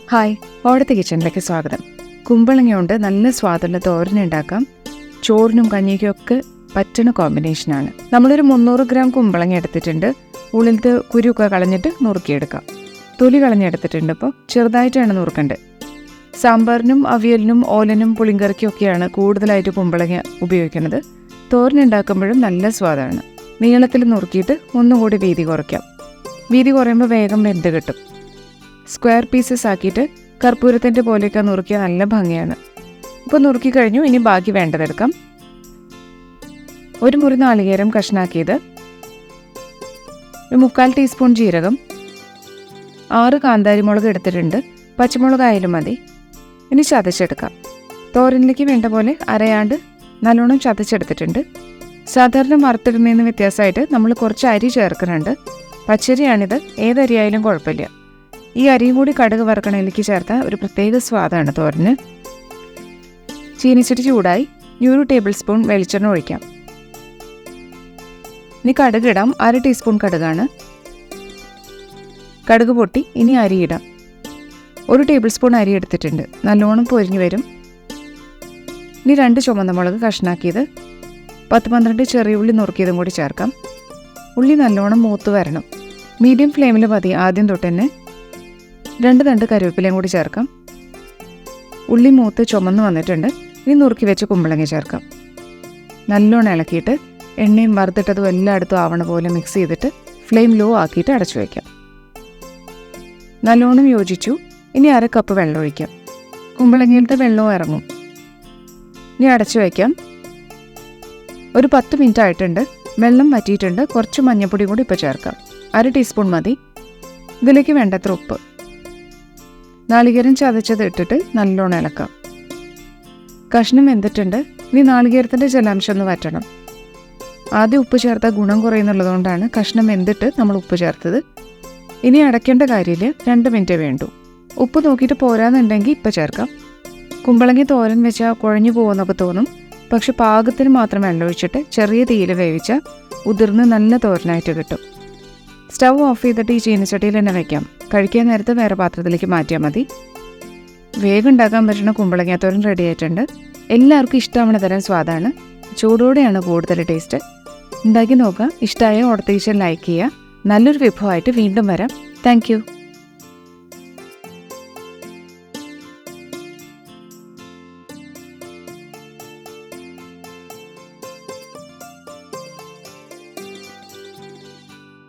Hi, ഓടത്തെ കിച്ചണിലേക്ക് സ്വാഗതം. കുമ്പളങ്ങ കൊണ്ട് നല്ല സ്വാദുള്ള തോരൻ ഉണ്ടാക്കാം. ചോറിനും കഞ്ഞിക്കും ഒക്കെ പറ്റുന്ന കോമ്പിനേഷനാണ്. നമ്മളൊരു 300 ഗ്രാം കുമ്പളങ്ങ എടുത്തിട്ടുണ്ട്. ഉള്ളിലത്തെ കുരുക്കെ കളഞ്ഞിട്ട് നുറുക്കിയെടുക്കാം. തൊലി കളഞ്ഞെടുത്തിട്ടുണ്ട്. ഇപ്പോൾ ചെറുതായിട്ടാണ് നുറുക്കേണ്ടത്. സാമ്പാറിനും അവിയലിനും ഓലനും പുളിങ്കറിക്കും ഒക്കെയാണ് കൂടുതലായിട്ട് കുമ്പളങ്ങ ഉപയോഗിക്കുന്നത്. തോരൻ ഉണ്ടാക്കുമ്പോഴും നല്ല സ്വാദാണ്. നീളത്തിൽ നുറുക്കിയിട്ട് ഒന്നുകൂടി വീതി കുറയ്ക്കാം. വീതി കുറയുമ്പോൾ വേഗം വെന്ത് കിട്ടും. സ്ക്വയർ പീസസ് ആക്കിയിട്ട് കർപ്പൂരത്തിൻ്റെ പോലെയൊക്കെ നുറുക്കിയാൽ നല്ല ഭംഗിയാണ്. ഇപ്പോൾ നുറുക്കി കഴിഞ്ഞു. ഇനി ബാക്കി വേണ്ടതെടുക്കാം. ഒരു മുറി നാളികേരം കഷ്ണാക്കിയത്, 1/4 ടീസ്പൂൺ ജീരകം, 6 കാന്താരിമുളക് എടുത്തിട്ടുണ്ട്. പച്ചമുളക് ആയാലും മതി. ഇനി ചതച്ചെടുക്കാം. തോരനിലേക്ക് വേണ്ട പോലെ അരയാണ്ട് നല്ലോണം ചതച്ചെടുത്തിട്ടുണ്ട്. സാധാരണ വറുത്തിടുന്നതിന് വ്യത്യാസമായിട്ട് നമ്മൾ കുറച്ച് അരി ചേർക്കുന്നുണ്ട്. പച്ചരിയാണിത്. ഏതരിയായാലും കുഴപ്പമില്ല. ഈ അരിയും കൂടി കടുക് വറുക്കണയിലേക്ക് ചേർത്താൽ ഒരു പ്രത്യേക സ്വാദാണ് തോരന്. ചീനിച്ചട്ടി ചൂടായി 100 ടേബിൾ സ്പൂൺ വെളിച്ചെണ്ണ ഒഴിക്കാം. ഇനി കടുക് ഇടാം. 1/2 ടീസ്പൂൺ കടുകാണ്. കടുക് പൊട്ടി. ഇനി അരി ഇടാം. 1 ടേബിൾ സ്പൂൺ അരി എടുത്തിട്ടുണ്ട്. നല്ലോണം പൊരിഞ്ഞു വരും. ഇനി 2 ചുവന്ന മുളക് കഷ്ണാക്കിയത്, 10-12 ചെറിയ ഉള്ളി നുറുക്കിയതും കൂടി ചേർക്കാം. ഉള്ളി നല്ലോണം മൂത്ത് വരണം. മീഡിയം ഫ്ലെയിമിൽ മതി ആദ്യം തൊട്ട് തന്നെ. 2 തണ്ട് കറിവേപ്പിലയും കൂടി ചേർക്കാം. ഉള്ളി മൂത്ത് ചുമന്ന് വന്നിട്ടുണ്ട്. ഇനി നുറുക്കി വെച്ച് കുമ്പളങ്ങ ചേർക്കാം. നല്ലോണം ഇളക്കിയിട്ട് എണ്ണയും വറുത്തിട്ടതും എല്ലായിടത്തും ആവണ പോലെ മിക്സ് ചെയ്തിട്ട് ഫ്ലെയിം ലോ ആക്കിയിട്ട് അടച്ചു വയ്ക്കാം. നല്ലോണം യോജിച്ചു. ഇനി 1/2 കപ്പ് വെള്ളം ഒഴിക്കാം. കുമ്പളങ്ങയിലത്തെ വെള്ളവും ഇറങ്ങും. ഇനി അടച്ചു വയ്ക്കാം. ഒരു 10 മിനിറ്റ് ആയിട്ടുണ്ട്. വെള്ളം വറ്റിയിട്ടുണ്ട്. കുറച്ച് മഞ്ഞൾപ്പൊടി കൂടി ഇപ്പോൾ ചേർക്കാം. 1/2 ടീസ്പൂൺ മതി. ഇതിലേക്ക് വേണ്ടത്ര ഉപ്പ്. നാളികേരം ചതച്ചത് ഇട്ടിട്ട് നല്ലോണം ഇളക്കാം. കഷ്ണം വെന്തിട്ടുണ്ട്. ഇനി നാളികേരത്തിൻ്റെ ജലാംശം ഒന്ന് വറ്റണം. ആദ്യം ഉപ്പ് ചേർത്താൽ ഗുണം കുറയുന്നുള്ളതുകൊണ്ടാണ് കഷ്ണം വെന്തിട്ട് നമ്മൾ ഉപ്പ് ചേർത്തത്. ഇനി അടയ്ക്കേണ്ട കാര്യമില്ല. 2 മിനിറ്റ് വേണ്ടു. ഉപ്പ് നോക്കിയിട്ട് പോരാന്നുണ്ടെങ്കിൽ ഇപ്പം ചേർക്കാം. കുമ്പളങ്ങി തോരൻ വെച്ചാൽ കുഴഞ്ഞു പോകുന്നൊക്കെ തോന്നും. പക്ഷെ പാകത്തിന് മാത്രം വെള്ളം ഒഴിച്ചിട്ട് ചെറിയ തീയിൽ വേവിച്ചാൽ ഉതിർന്ന് നല്ല തോരനായിട്ട് കിട്ടും. സ്റ്റവ് ഓഫ് ചെയ്തിട്ട് ഈ ചീനച്ചട്ടിയിൽ തന്നെ വയ്ക്കാം. കഴിക്കാൻ നേരത്ത് വേറെ പാത്രത്തിലേക്ക് മാറ്റിയാൽ മതി. വേഗം ഉണ്ടാക്കാൻ പറ്റുന്ന കുമ്പളങ്ങ തോരൻ റെഡി ആയിട്ടുണ്ട്. എല്ലാവർക്കും ഇഷ്ടമാവുന്ന തരം സ്വാദാണ്. ചൂടോടെയാണ് കൂടുതൽ ടേസ്റ്റ്. ഉണ്ടാക്കി നോക്കുക. ഇഷ്ടമായ ഓടത്തെ കിച്ചൺ ലൈക്ക് ചെയ്യുക. നല്ലൊരു വിഭവമായിട്ട് വീണ്ടും വരാം. താങ്ക്